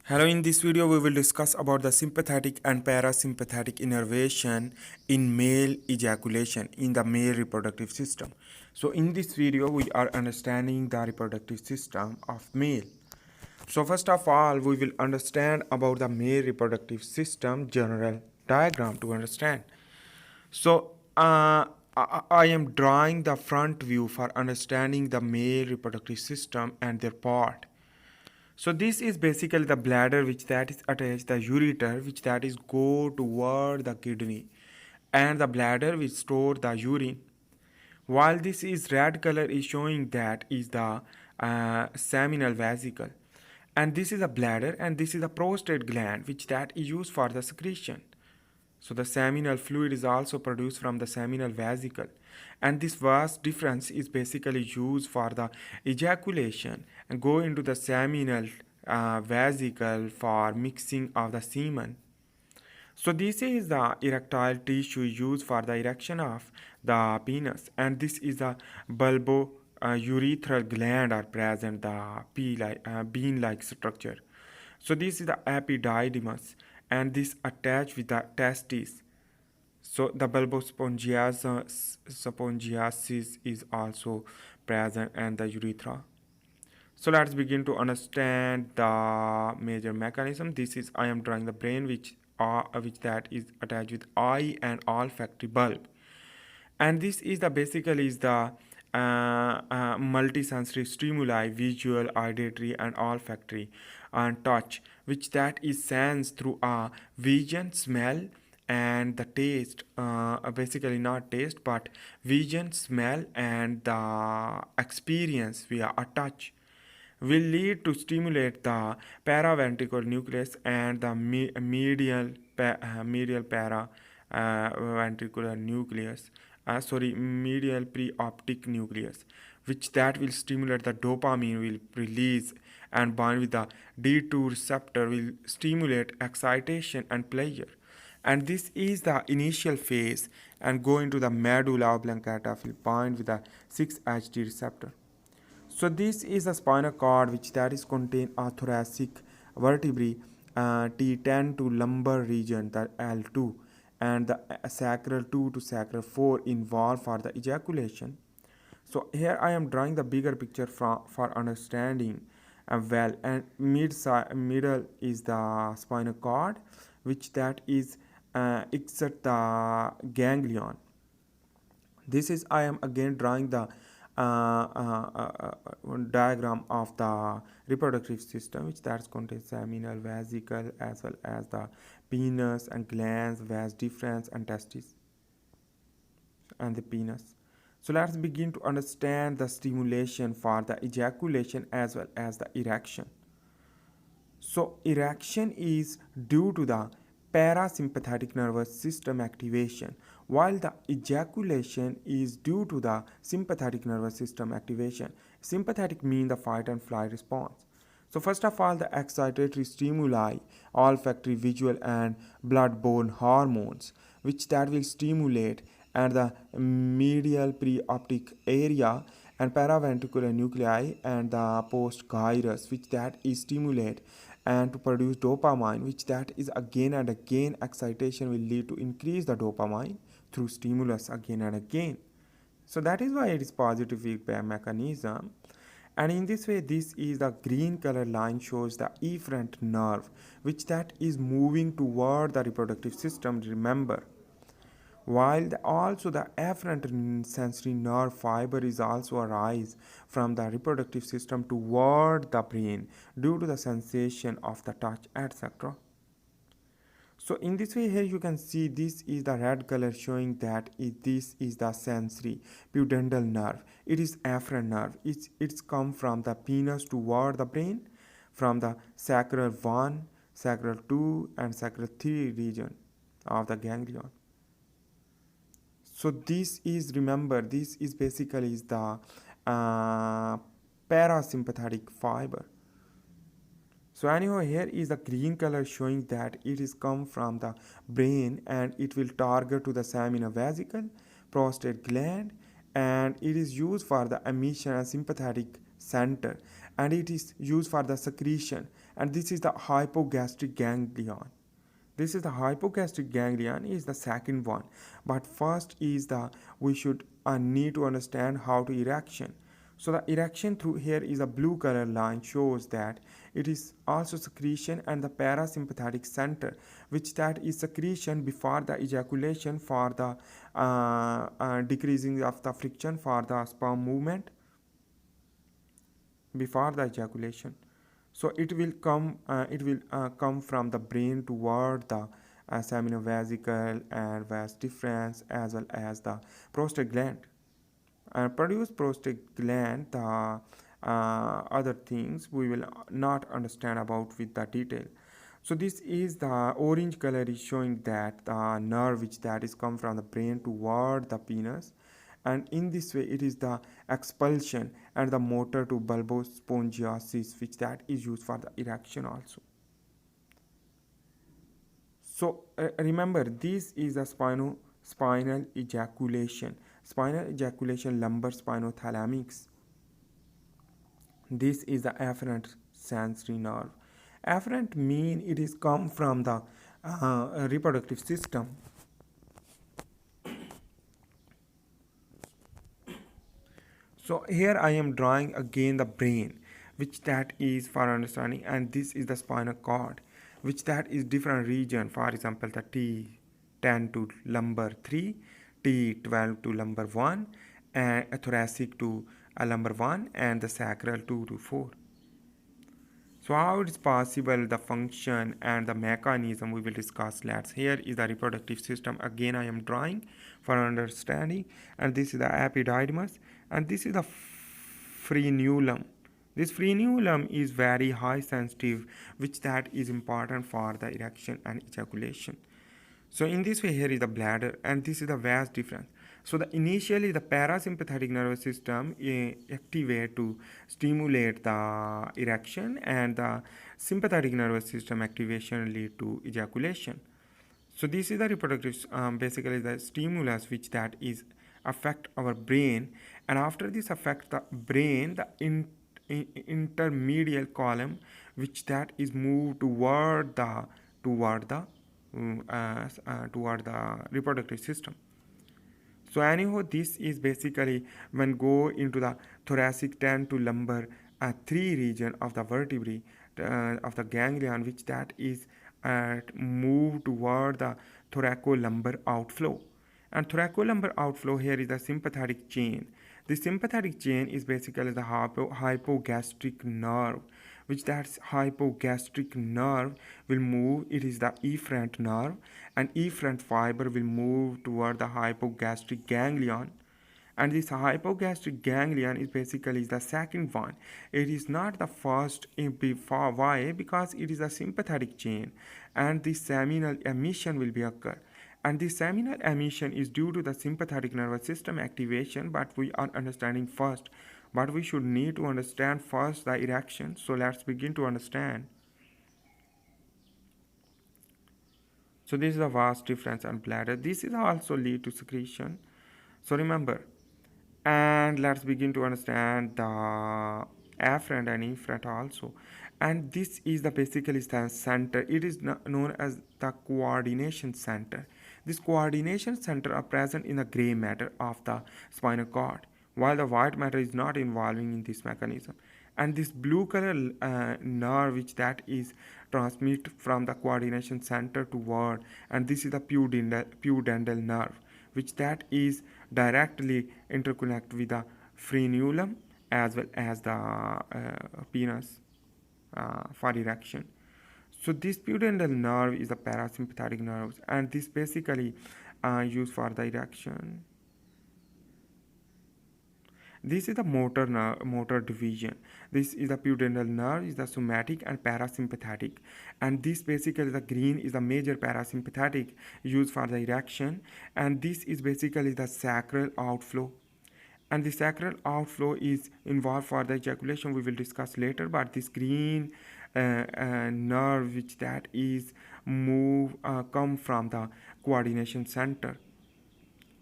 Hello, in this video we will discuss about the sympathetic and parasympathetic innervation in male ejaculation in the male reproductive system. So in this video we are understanding the reproductive system of male. So first of all we will understand about the male reproductive system general diagram to understand. So I am drawing the front view for understanding the male reproductive system and their part. So this is basically the bladder which that is attached the ureter which that is go toward the kidney and the bladder which store the urine. While this is red color is showing that is the seminal vesicle, and this is a bladder and this is a prostate gland which that is used for the secretion. So the seminal fluid is also produced from the seminal vesicle, and this vast difference is basically used for the ejaculation and go into the seminal vesicle for mixing of the semen. So this is the erectile tissue used for the erection of the penis, and this is the bulbo urethral gland are present the bean-like structure. So this is the epididymis, and this attached with the testes. So the bulbospongiasis is also present and the urethra. So let's begin to understand the major mechanism. This is I am drawing the brain which that is attached with eye and olfactory bulb, and this is the basically is the multisensory stimuli, visual, auditory, and olfactory, and touch, which that is sensed through a vision, smell, and the taste. Basically not taste, but vision, smell, and the experience via a touch will lead to stimulate the paraventricular nucleus and the medial paraventricular nucleus, medial preoptic nucleus, which that will stimulate the dopamine will release and bind with the D2 receptor will stimulate excitation and pleasure. And this is the initial phase and go into the medulla oblongata will bind with the 6-HT receptor. So this is a spinal cord which that is contain a thoracic vertebrae T10 to lumbar region, the L2, and the sacral 2 to sacral 4 involved for the ejaculation. So here I am drawing the bigger picture for understanding well, and middle is the spinal cord which that is exert the ganglion. This is I am again drawing the diagram of the reproductive system which that contains seminal vesicle as well as the penis and glands, vas deferens and testes and the penis. So let's begin to understand the stimulation for the ejaculation as well as the erection. So erection is due to the parasympathetic nervous system activation, while the ejaculation is due to the sympathetic nervous system activation. Sympathetic means the fight and flight response. So first of all, the excitatory stimuli, olfactory, visual, and blood-borne hormones, which that will stimulate and the medial preoptic area and paraventricular nuclei and the post gyrus, which that is stimulate and to produce dopamine, which that is again and again excitation will lead to increase the dopamine through stimulus again and again. So that is why it is positive feedback mechanism. And in this way, this is the green color line shows the efferent nerve which that is moving toward the reproductive system, remember, while also the afferent sensory nerve fiber is also arise from the reproductive system toward the brain due to the sensation of the touch, etc. So in this way here you can see this is the red color showing that this is the sensory pudendal nerve. It is afferent nerve. It's come from the penis toward the brain from the sacral 1, sacral 2 and sacral 3 region of the ganglion. So this is, remember, this is basically is the parasympathetic fiber. So anyhow here is the green color showing that it is come from the brain and it will target to the seminal vesicle, prostate gland, and it is used for the emission and sympathetic center, and it is used for the secretion, and this is the hypogastric ganglion. This is the hypogastric ganglion is the second one, but first is the we should need to understand how to erection. So the erection through here is a blue color line shows that it is also secretion and the parasympathetic center, which that is secretion before the ejaculation for the decreasing of the friction for the sperm movement before the ejaculation. So it will come from the brain toward the seminal and vas deferens as well as the prostate gland, and produce prostate gland the other things we will not understand about with the detail. So this is the orange color is showing that the nerve which that is come from the brain toward the penis, and in this way it is the expulsion and the motor to bulbospongiosis which that is used for the erection also. So remember this is a spinal ejaculation lumbar spinothalamics. This is the afferent sensory nerve. Afferent mean it is come from the reproductive system. So here I am drawing again the brain, which that is for understanding, and this is the spinal cord, which that is different region. For example, the T10 to lumbar 3, T12 to lumbar 1, and a thoracic to a lumbar 1, and the sacral 2 to 4. So how it is possible, the function and the mechanism we will discuss. Let's here is the reproductive system. Again I am drawing for understanding, and this is the epididymis, and this is the frenulum. This frenulum is very high sensitive, which that is important for the erection and ejaculation. So in this way here is the bladder, and this is the vas deferens. So initially the parasympathetic nervous system activate to stimulate the erection, and the sympathetic nervous system activation lead to ejaculation. So this is the reproductive basically the stimulus which that is affect our brain, and after this affect the brain, the intermediate column which that is moved toward the toward the reproductive system. So anyhow, this is basically when go into the thoracic 10 to lumbar 3 region of the vertebrae of the ganglion, which that is moved toward the thoracolumbar outflow. And thoracolumbar outflow here is the sympathetic chain. The sympathetic chain is basically the hypogastric nerve, which that hypogastric nerve will move. It is the efferent nerve, and efferent fiber will move toward the hypogastric ganglion. And this hypogastric ganglion is basically the second one. It is not the first. Why? Because it is a sympathetic chain, and the seminal emission will be occur. And the seminal emission is due to the sympathetic nervous system activation, but we are understanding first. But we should need to understand first the erection. So let's begin to understand. So this is the vas deferens and bladder. This is also lead to secretion. So remember, and let's begin to understand the afferent and efferent also. And this is the basically the center. It is known as the coordination center. This coordination center are present in the gray matter of the spinal cord, while the white matter is not involving in this mechanism. And this blue color nerve which that is transmit from the coordination center toward, and this is the pudendal nerve, which that is directly interconnect with the frenulum as well as the penis for erection. So this pudendal nerve is the parasympathetic nerves, and this basically used for the erection. This is the motor division. This is the pudendal nerve, is the somatic and parasympathetic, and this basically the green is the major parasympathetic used for the erection, and this is basically the sacral outflow. And the sacral outflow is involved for the ejaculation, we will discuss later, but this green nerve which that is come from the coordination center,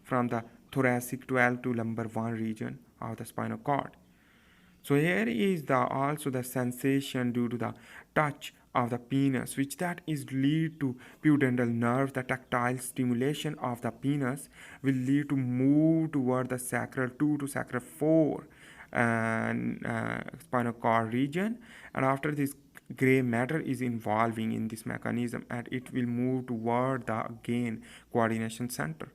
from the thoracic 12 to lumbar 1 region of the spinal cord. So here is the also the sensation due to the touch of the penis, which that is lead to pudendal nerve. The tactile stimulation of the penis will lead to move toward the sacral 2 to sacral 4 and spinal cord region, and after this gray matter is involving in this mechanism, and it will move toward the again coordination center.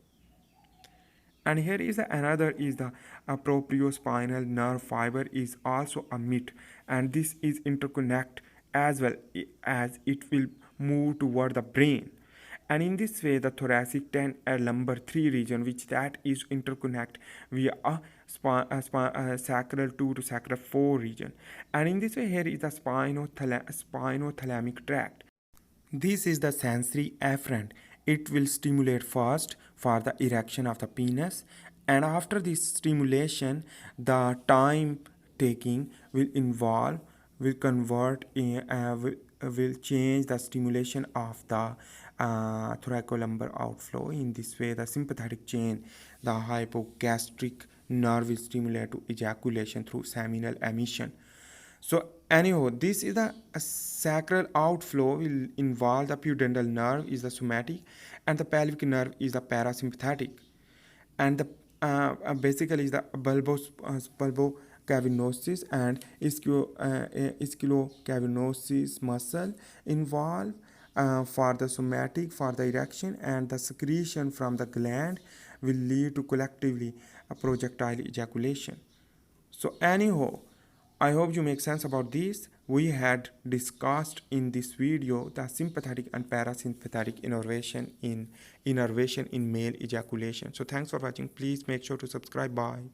And here is another is the propriospinal nerve fiber is also a MIT, and this is interconnect as well as it will move toward the brain. And in this way, the thoracic 10 and lumbar 3 region, which that is interconnect via a sacral 2 to sacral 4 region. And in this way, here is the spinothalamic tract. This is the sensory afferent. It will stimulate first for the erection of the penis, and after this stimulation, the time taking will involve, will convert in, will change the stimulation of the thoracolumbar outflow. In this way, the sympathetic chain, the hypogastric nerve will stimulate to ejaculation through seminal emission. So anyhow, this is the sacral outflow will involve the pudendal nerve is the somatic, and the pelvic nerve is the parasympathetic, and the basically is the bulbocavinosis and ischiocavinosis muscle involved for the somatic for the erection, and the secretion from the gland will lead to collectively a projectile ejaculation. So anyhow, I hope you make sense about this. We had discussed in this video the sympathetic and parasympathetic innervation in male ejaculation. So thanks for watching. Please make sure to subscribe. Bye.